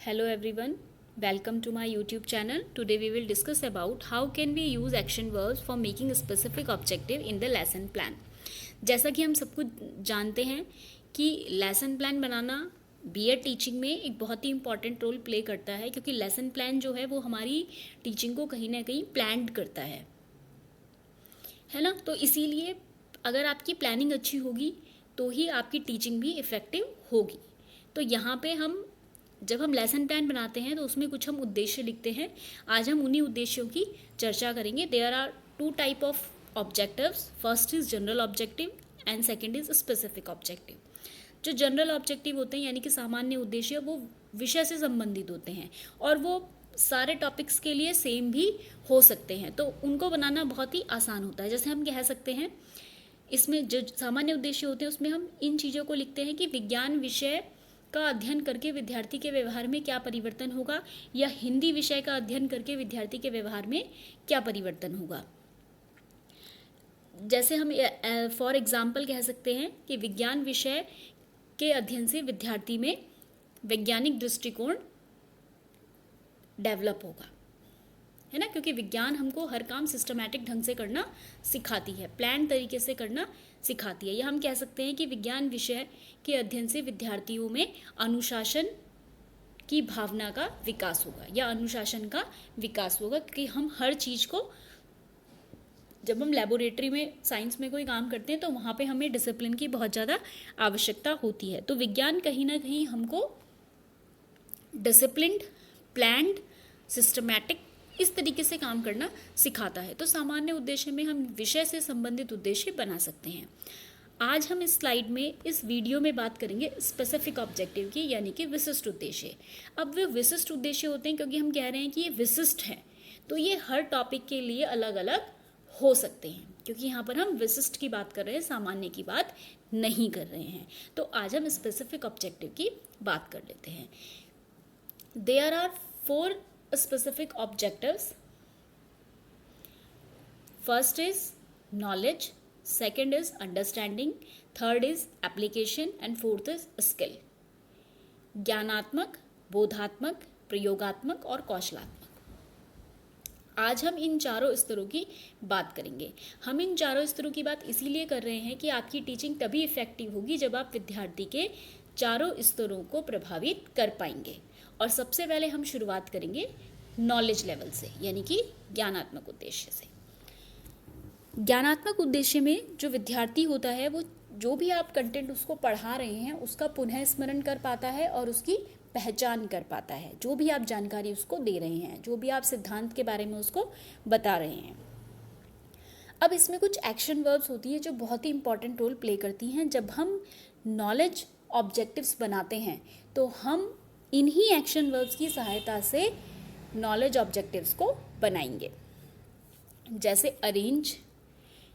Hello everyone, welcome to my YouTube channel. Today we will discuss about how can we use action verbs for making a specific objective in the lesson plan. जैसा कि हम सबको जानते हैं कि lesson plan बनाना BEd teaching में एक बहुत ही इंपॉर्टेंट रोल प्ले करता है, क्योंकि लेसन प्लान जो है वो हमारी टीचिंग को कहीं ना कहीं प्लान्ड करता है ना। तो इसीलिए अगर आपकी प्लानिंग अच्छी होगी तो ही आपकी टीचिंग भी इफ़ेक्टिव होगी। तो यहाँ पे जब हम लेसन प्लान बनाते हैं तो उसमें कुछ हम उद्देश्य लिखते हैं। आज हम उन्हीं उद्देश्यों की चर्चा करेंगे। There are two type of objectives. First is general objective and second is specific objective. जो जनरल ऑब्जेक्टिव होते हैं यानी कि सामान्य उद्देश्य, वो विषय से संबंधित होते हैं और वो सारे टॉपिक्स के लिए सेम भी हो सकते हैं, तो उनको बनाना बहुत ही आसान होता है। जैसे हम कह सकते हैं, इसमें जो सामान्य उद्देश्य होते हैं उसमें हम इन चीज़ों को लिखते हैं कि विज्ञान विषय का अध्ययन करके विद्यार्थी के व्यवहार में क्या परिवर्तन होगा, या हिंदी विषय का अध्ययन करके विद्यार्थी के व्यवहार में क्या परिवर्तन होगा। जैसे हम फॉर एग्जाम्पल कह सकते हैं कि विज्ञान विषय के अध्ययन से विद्यार्थी में वैज्ञानिक दृष्टिकोण डेवलप होगा, है ना, क्योंकि विज्ञान हमको हर काम सिस्टमैटिक ढंग से करना सिखाती है, प्लान तरीके से करना सिखाती है। या हम कह सकते हैं कि विज्ञान विषय के अध्ययन से विद्यार्थियों में अनुशासन की भावना का विकास होगा या अनुशासन का विकास होगा, क्योंकि हम हर चीज़ को, जब हम लेबोरेटरी में साइंस में कोई काम करते हैं तो वहाँ पे हमें डिसिप्लिन की बहुत ज़्यादा आवश्यकता होती है। तो विज्ञान कहीं ना कहीं हमको डिसिप्लिन्ड, प्लान्ड, सिस्टमैटिक इस तरीके से काम करना सिखाता है। तो सामान्य उद्देश्य में हम विषय से संबंधित उद्देश्य बना सकते हैं। आज हम इस स्लाइड में, इस वीडियो में बात करेंगे स्पेसिफिक ऑब्जेक्टिव की, यानी कि विशिष्ट उद्देश्य। अब वे विशिष्ट उद्देश्य होते हैं क्योंकि हम कह रहे हैं कि ये विशिष्ट हैं, तो ये हर टॉपिक के लिए अलग अलग हो सकते हैं, क्योंकि यहाँ पर हम विशिष्ट की बात कर रहे हैं, सामान्य की बात नहीं कर रहे हैं। तो आज हम स्पेसिफिक ऑब्जेक्टिव की बात कर लेते हैं। There are 4 specific objectives. First is knowledge, second is understanding, third is application and fourth is skill. ज्ञानात्मक, बोधात्मक, प्रयोगात्मक और कौशलात्मक। आज हम इन चारों स्तरों की बात करेंगे। हम इन चारों स्तरों की बात इसीलिए कर रहे हैं कि आपकी टीचिंग तभी इफेक्टिव होगी जब आप विद्यार्थी के चारों स्तरों को प्रभावित कर पाएंगे। और सबसे पहले हम शुरुआत करेंगे नॉलेज लेवल से, यानी कि ज्ञानात्मक उद्देश्य से। ज्ञानात्मक उद्देश्य में जो विद्यार्थी होता है वो जो भी आप कंटेंट उसको पढ़ा रहे हैं उसका पुनः स्मरण कर पाता है और उसकी पहचान कर पाता है। जो भी आप जानकारी उसको दे रहे हैं, जो भी आप सिद्धांत के बारे में उसको बता रहे हैं। अब इसमें कुछ एक्शन वर्ब्स होती है जो बहुत ही इंपॉर्टेंट रोल प्ले करती हैं। जब हम नॉलेज ऑब्जेक्टिव्स बनाते हैं तो हम इन्हीं एक्शन वर्ब्स की सहायता से नॉलेज ऑब्जेक्टिव्स को बनाएंगे। जैसे arrange,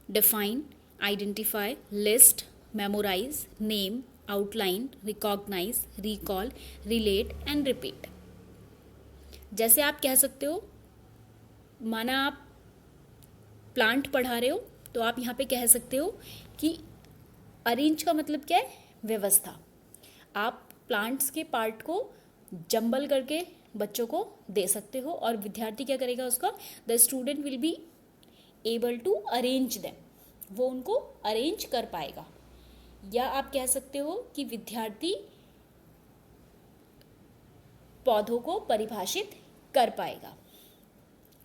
define, identify, list, memorise, name, outline, recognise, recall, relate and repeat. जैसे आप कह सकते हो, माना आप प्लांट पढ़ा रहे हो तो आप यहाँ पे कह सकते हो कि अरेंज का मतलब क्या है, व्यवस्था। आप प्लांट्स के पार्ट को जंबल करके बच्चों को दे सकते हो और विद्यार्थी क्या करेगा, उसका the student will be able to arrange them, वो उनको अरेंज कर पाएगा। या आप कह सकते हो कि विद्यार्थी पौधों को परिभाषित कर पाएगा,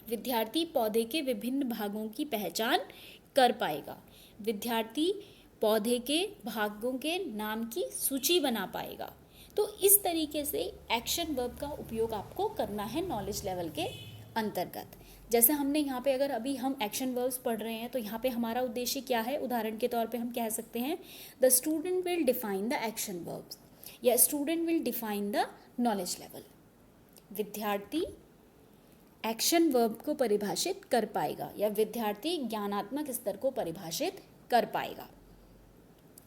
विद्यार्थी पौधे के विभिन्न भागों की पहचान कर पाएगा, विद्यार्थी पौधे के भागों के नाम की सूची बना पाएगा। तो इस तरीके से एक्शन वर्ब का उपयोग आपको करना है नॉलेज लेवल के अंतर्गत। जैसे हमने यहाँ पे, अगर अभी हम एक्शन वर्ब्स पढ़ रहे हैं तो यहाँ पे हमारा उद्देश्य क्या है, उदाहरण के तौर पे हम कह सकते हैं the student will define the action verbs, या student will define the knowledge level. विद्यार्थी एक्शन वर्ब को परिभाषित कर पाएगा या विद्यार्थी ज्ञानात्मक स्तर को परिभाषित कर पाएगा।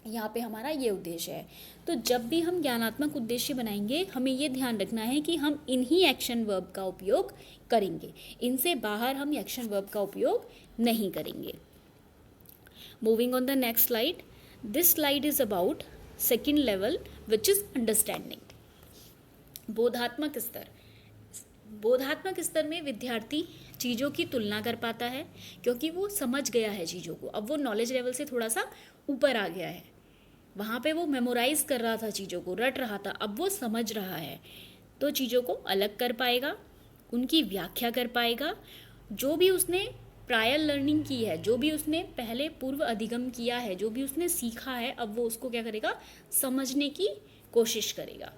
यहाँ पे हमारा ये उद्देश्य है। तो जब भी हम ज्ञानात्मक उद्देश्य बनाएंगे हमें ये ध्यान रखना है कि हम इन्हीं एक्शन वर्ब का उपयोग करेंगे, इनसे बाहर हम एक्शन वर्ब का उपयोग नहीं करेंगे। Moving on the next slide. This slide is about second level which is understanding. बोधात्मक स्तर, बोधात्मक स्तर में विद्यार्थी चीज़ों की तुलना कर पाता है क्योंकि वो समझ गया है चीज़ों को। अब वो नॉलेज लेवल से थोड़ा सा ऊपर आ गया है। वहाँ पे वो मेमोराइज कर रहा था, चीज़ों को रट रहा था, अब वो समझ रहा है तो चीज़ों को अलग कर पाएगा, उनकी व्याख्या कर पाएगा। जो भी उसने प्रायर लर्निंग की है, जो भी उसने पहले पूर्व अधिगम किया है, जो भी उसने सीखा है, अब वो उसको क्या करेगा, समझने की कोशिश करेगा।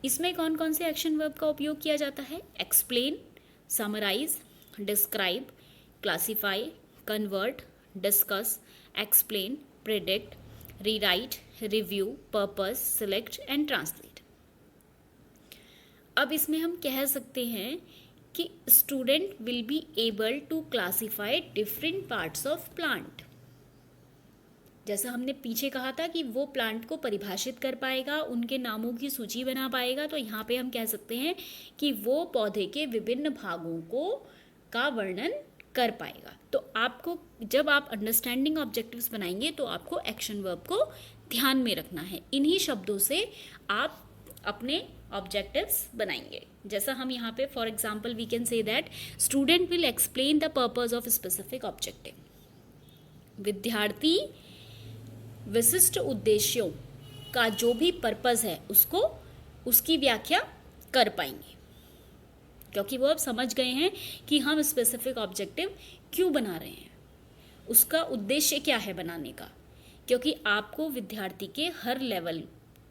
इसमें कौन कौन से एक्शन वर्ब का उपयोग किया जाता है? Explain, summarise, describe, classify, convert, discuss, explain, predict, rewrite, review, purpose, select and translate. अब इसमें हम कह सकते हैं कि student will be able to classify different parts of plant. जैसा हमने पीछे कहा था कि वो प्लांट को परिभाषित कर पाएगा, उनके नामों की सूची बना पाएगा, तो यहाँ पे हम कह सकते हैं कि वो पौधे के विभिन्न भागों को का वर्णन कर पाएगा। तो आपको जब आप अंडरस्टैंडिंग ऑब्जेक्टिव्स बनाएंगे तो आपको एक्शन वर्ब को ध्यान में रखना है। इन्हीं शब्दों से आप अपने ऑब्जेक्टिव्स बनाएंगे। जैसा हम यहाँ पे for example we can say that student will explain the purpose of specific objective. विद्यार्थी विशिष्ट उद्देश्यों का जो भी पर्पस है उसको उसकी व्याख्या कर पाएंगे, क्योंकि वो अब समझ गए हैं कि हम स्पेसिफिक ऑब्जेक्टिव क्यों बना रहे हैं, उसका उद्देश्य क्या है बनाने का। क्योंकि आपको विद्यार्थी के हर लेवल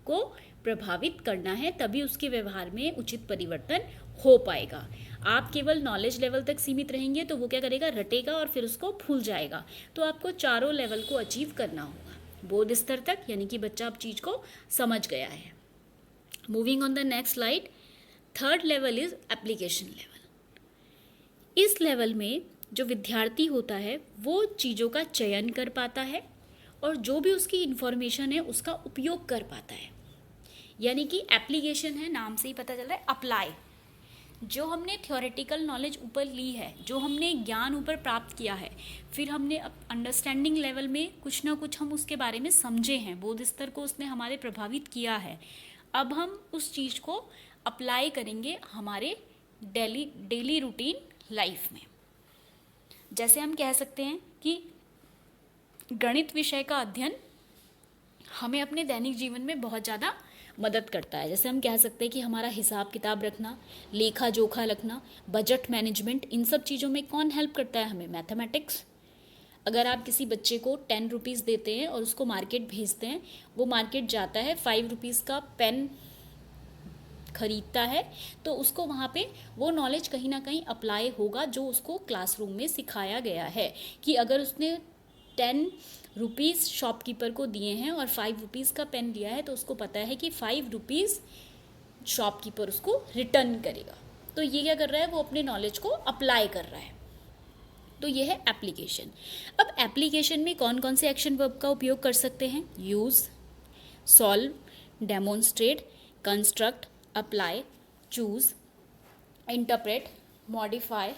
को प्रभावित करना है, तभी उसके व्यवहार में उचित परिवर्तन हो पाएगा। आप केवल नॉलेज लेवल तक सीमित रहेंगे तो वो क्या करेगा, रटेगा और फिर उसको भूल जाएगा। तो आपको चारों लेवल को अचीव करना होगा। बोध स्तर तक यानी कि बच्चा अब चीज को समझ गया है। Moving on the next slide, third level is application level. इस लेवल में जो विद्यार्थी होता है वो चीज़ों का चयन कर पाता है और जो भी उसकी इंफॉर्मेशन है उसका उपयोग कर पाता है। यानी कि एप्लीकेशन है, नाम से ही पता चल रहा है, अप्लाई। जो हमने थ्योरेटिकल नॉलेज ऊपर ली है, जो हमने ज्ञान ऊपर प्राप्त किया है, फिर हमने अंडरस्टैंडिंग लेवल में कुछ ना कुछ हम उसके बारे में समझे हैं, बोध स्तर को उसने हमारे प्रभावित किया है। अब हम उस चीज़ को अप्लाई करेंगे हमारे डेली रूटीन लाइफ में। जैसे हम कह सकते हैं कि गणित विषय का अध्ययन हमें अपने दैनिक जीवन में बहुत ज़्यादा मदद करता है। जैसे हम कह सकते हैं कि हमारा हिसाब किताब रखना, लेखा जोखा रखना, बजट मैनेजमेंट, इन सब चीज़ों में कौन हेल्प करता है हमें? मैथमेटिक्स। अगर आप किसी बच्चे को 10 रुपीज़ देते हैं और उसको मार्केट भेजते हैं, वो मार्केट जाता है, 5 रुपीज़ का पेन खरीदता है, तो उसको वहाँ पे वो नॉलेज कहीं ना कहीं अप्लाई होगा जो उसको क्लासरूम में सिखाया गया है कि अगर उसने 10 रुपीज़ शॉपकीपर को दिए हैं और 5 रुपीज़ का पेन दिया है तो उसको पता है कि 5 रुपीज़ शॉपकीपर उसको रिटर्न करेगा। तो ये क्या कर रहा है, वो अपने नॉलेज को अप्लाई कर रहा है। तो ये है एप्लीकेशन। अब एप्लीकेशन में कौन कौन से एक्शन वर्ब का उपयोग कर सकते हैं? Use, solve, demonstrate, construct, apply, choose, interpret, modify,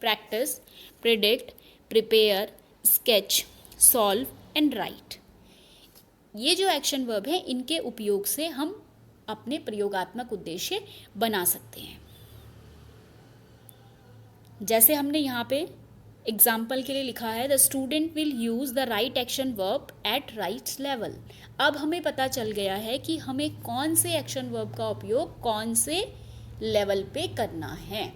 practice, predict, prepare, sketch, solve and right. ये जो एक्शन वर्ब है इनके उपयोग से हम अपने प्रयोगात्मक उद्देश्य बना सकते हैं। जैसे हमने यहाँ पे एग्जाम्पल के लिए लिखा है, the student will use the right action verb at right level. अब हमें पता चल गया है कि हमें कौन से एक्शन वर्ब का उपयोग कौन से लेवल पे करना है।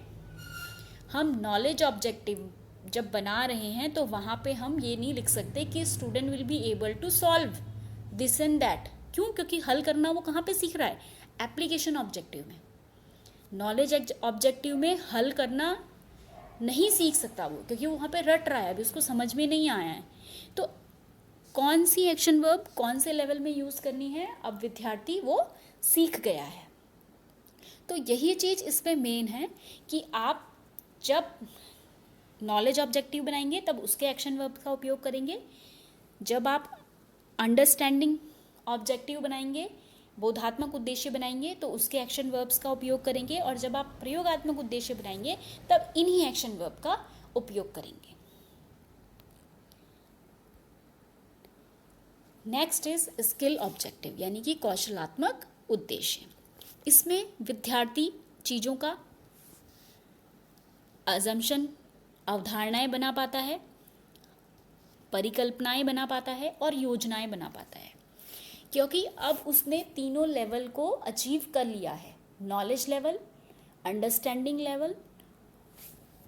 हम नॉलेज ऑब्जेक्टिव जब बना रहे हैं तो वहाँ पे हम ये नहीं लिख सकते कि student will be able to solve this and that. क्यों? क्योंकि हल करना वो कहाँ पे सीख रहा है? एप्लीकेशन ऑब्जेक्टिव में। नॉलेज ऑब्जेक्टिव में हल करना नहीं सीख सकता वो, क्योंकि वो वहाँ पे रट रहा है, अभी उसको समझ में नहीं आया है। तो कौन सी एक्शन वर्ब कौन से लेवल में यूज़ करनी है, अब विद्यार्थी वो सीख गया है। तो यही चीज़ इसमें मेन है कि आप जब नॉलेज ऑब्जेक्टिव बनाएंगे तब उसके एक्शन वर्ब का उपयोग करेंगे। जब आप अंडरस्टैंडिंग ऑब्जेक्टिव बनाएंगे, बोधात्मक उद्देश्य बनाएंगे, तो उसके एक्शन वर्ब्स का उपयोग करेंगे। और जब आप प्रयोगात्मक उद्देश्य बनाएंगे तब इन्हीं एक्शन वर्ब का उपयोग करेंगे। नेक्स्ट इज स्किल ऑब्जेक्टिव, यानी कि कौशलात्मक उद्देश्य। इसमें विद्यार्थी चीज़ों का अजम्पशन, अवधारणाएं बना पाता है, परिकल्पनाएं बना पाता है और योजनाएं बना पाता है, क्योंकि अब उसने तीनों लेवल को अचीव कर लिया है, नॉलेज लेवल, अंडरस्टैंडिंग लेवल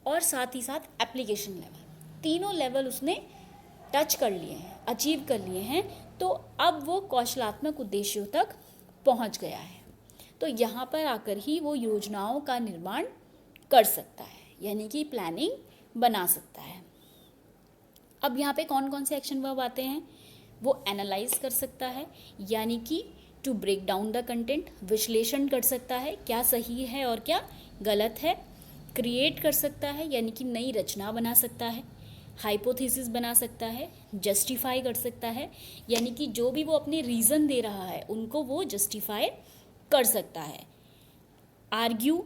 और साथ ही साथ एप्लीकेशन लेवल। तीनों लेवल उसने टच कर लिए हैं, अचीव कर लिए हैं, तो अब वो कौशलात्मक उद्देश्यों तक पहुंच गया है। तो यहाँ पर आकर ही वो योजनाओं का निर्माण कर सकता है, यानी कि प्लानिंग बना सकता है। अब यहाँ पे कौन कौन से एक्शन वर्ब आते हैं? वो एनालाइज कर सकता है, यानी कि to break down the content, विश्लेषण कर सकता है क्या सही है और क्या गलत है। क्रिएट कर सकता है, यानी कि नई रचना बना सकता है। हाइपोथेसिस बना सकता है। जस्टिफाई कर सकता है, यानी कि जो भी वो अपने रीज़न दे रहा है उनको वो जस्टिफाई कर सकता है। आर्ग्यू,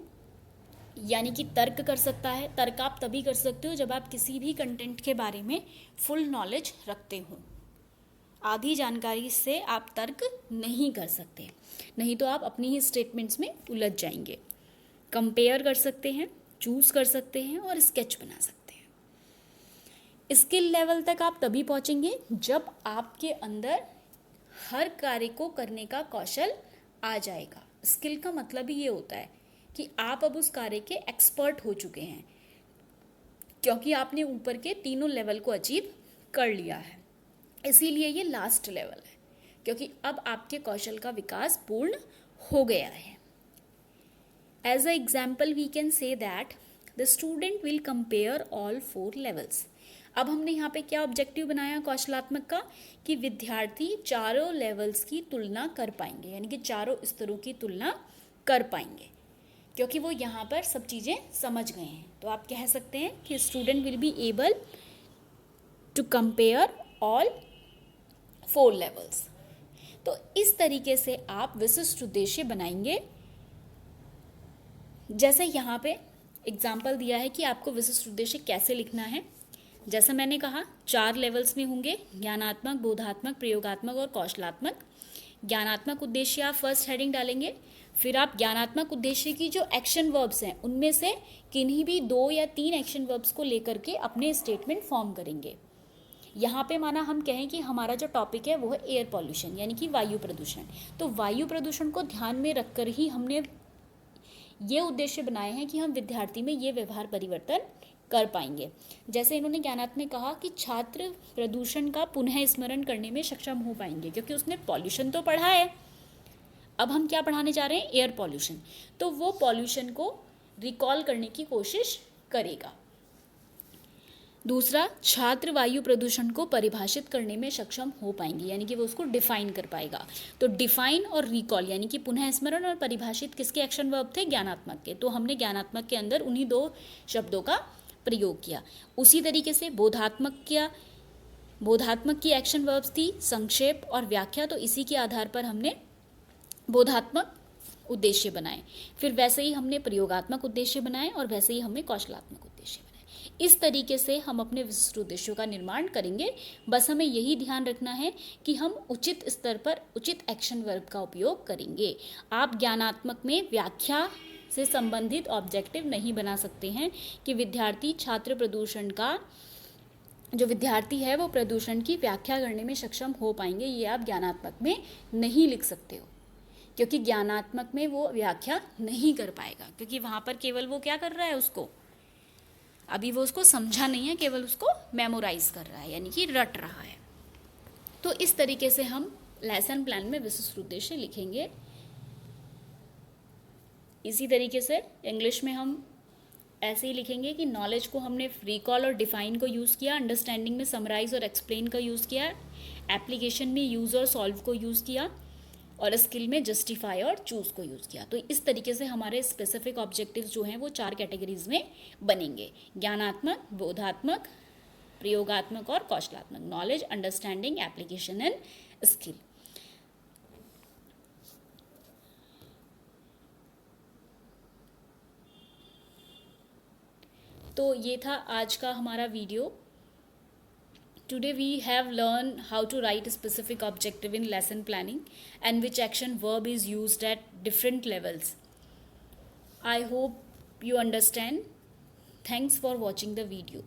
यानी कि तर्क कर सकता है। तर्क आप तभी कर सकते हो जब आप किसी भी कंटेंट के बारे में फुल नॉलेज रखते हो। आधी जानकारी से आप तर्क नहीं कर सकते, नहीं तो आप अपनी ही स्टेटमेंट्स में उलझ जाएंगे। कंपेयर कर सकते हैं, चूज कर सकते हैं और स्केच बना सकते हैं। स्किल लेवल तक आप तभी पहुंचेंगे जब आपके अंदर हर कार्य को करने का कौशल आ जाएगा। स्किल का मतलब ही ये होता है कि आप अब उस कार्य के एक्सपर्ट हो चुके हैं, क्योंकि आपने ऊपर के तीनों लेवल को अचीव कर लिया है। इसीलिए ये लास्ट लेवल है, क्योंकि अब आपके कौशल का विकास पूर्ण हो गया है। As a example we can say that the student will compare all 4 levels. अब हमने यहाँ पे क्या ऑब्जेक्टिव बनाया कौशलात्मक का, कि विद्यार्थी चारों लेवल्स की तुलना कर पाएंगे, यानी कि चारों स्तरों की तुलना कर पाएंगे, क्योंकि वो यहाँ पर सब चीज़ें समझ गए हैं। तो आप कह सकते हैं कि student will be able to compare all 4 levels. तो इस तरीके से आप विशिष्ट उद्देश्य बनाएंगे। जैसे यहाँ पे एग्जाम्पल दिया है कि आपको विशिष्ट उद्देश्य कैसे लिखना है। जैसा मैंने कहा 4 लेवल्स में होंगे, ज्ञानात्मक, बोधात्मक, प्रयोगात्मक और कौशलात्मक। ज्ञानात्मक उद्देश्य आप फर्स्ट हेडिंग डालेंगे, फिर आप ज्ञानात्मक उद्देश्य की जो एक्शन वर्ब्स हैं उनमें से किन्हीं भी 2 या 3 एक्शन वर्ब्स को लेकर के अपने स्टेटमेंट फॉर्म करेंगे। यहाँ पे माना हम कहें कि हमारा जो टॉपिक है वो है एयर पॉल्यूशन, यानी कि वायु प्रदूषण। तो वायु प्रदूषण को ध्यान में रखकर ही हमने ये उद्देश्य बनाए हैं कि हम विद्यार्थी में ये व्यवहार परिवर्तन कर पाएंगे। जैसे इन्होंने ज्ञानात्मक में कहा कि छात्र प्रदूषण का पुनः स्मरण करने में सक्षम हो पाएंगे, क्योंकि उसने पॉल्यूशन तो पढ़ा है। अब हम क्या पढ़ाने जा रहे हैं? Air pollution. तो वो पॉल्यूशन को रिकॉल करने की कोशिश करेगा। दूसरा, छात्र वायु प्रदूषण को परिभाषित करने में सक्षम हो पाएंगे, यानी कि वो उसको डिफाइन कर पाएगा। तो डिफाइन और रिकॉल, यानी कि पुनः स्मरण और परिभाषित किसके एक्शन वर्ब थे? ज्ञानात्मक के। तो हमने ज्ञानात्मक के अंदर उन्हीं 2 शब्दों का प्रयोग किया। उसी तरीके से बोधात्मक की एक्शन वर्ब्स थी संक्षेप और व्याख्या। तो इसी के आधार पर हमने बोधात्मक उद्देश्य बनाए। फिर वैसे ही हमने प्रयोगात्मक उद्देश्य बनाए और वैसे ही हमने कौशलात्मक उद्देश्य बनाए। इस तरीके से हम अपने विशिष्ट उद्देश्यों का निर्माण करेंगे। बस हमें यही ध्यान रखना है कि हम उचित स्तर पर उचित एक्शन वर्ब का उपयोग करेंगे। आप ज्ञानात्मक में व्याख्या से संबंधित ऑब्जेक्टिव नहीं बना सकते हैं कि विद्यार्थी छात्र प्रदूषण का जो विद्यार्थी है वो प्रदूषण की व्याख्या करने में सक्षम हो पाएंगे। ये आप ज्ञानात्मक में नहीं लिख सकते हो, क्योंकि ज्ञानात्मक में वो व्याख्या नहीं कर पाएगा, क्योंकि वहाँ पर केवल वो क्या कर रहा है, अभी वो उसको समझा नहीं है, केवल उसको मेमोराइज कर रहा है, यानी कि रट रहा है। तो इस तरीके से हम लेसन प्लान में विशिष्ट उद्देश्य लिखेंगे। इसी तरीके से इंग्लिश में हम ऐसे ही लिखेंगे कि नॉलेज को हमने रिकॉल और डिफाइन को यूज़ किया, अंडरस्टैंडिंग में समराइज और एक्सप्लेन का यूज़ किया, एप्लीकेशन में यूज़ और सॉल्व को यूज़ किया, और स्किल में जस्टिफाई और चूज को यूज़ किया। तो इस तरीके से हमारे स्पेसिफिक ऑब्जेक्टिव्स जो हैं वो 4 कैटेगरीज में बनेंगे: ज्ञानात्मक, बोधात्मक, प्रयोगात्मक और कौशलात्मक। Knowledge, understanding, application and skill. तो ये था आज का हमारा video. Today we have learned how to write a specific objective in lesson planning and which action verb is used at different levels. I hope you understand. Thanks for watching the video.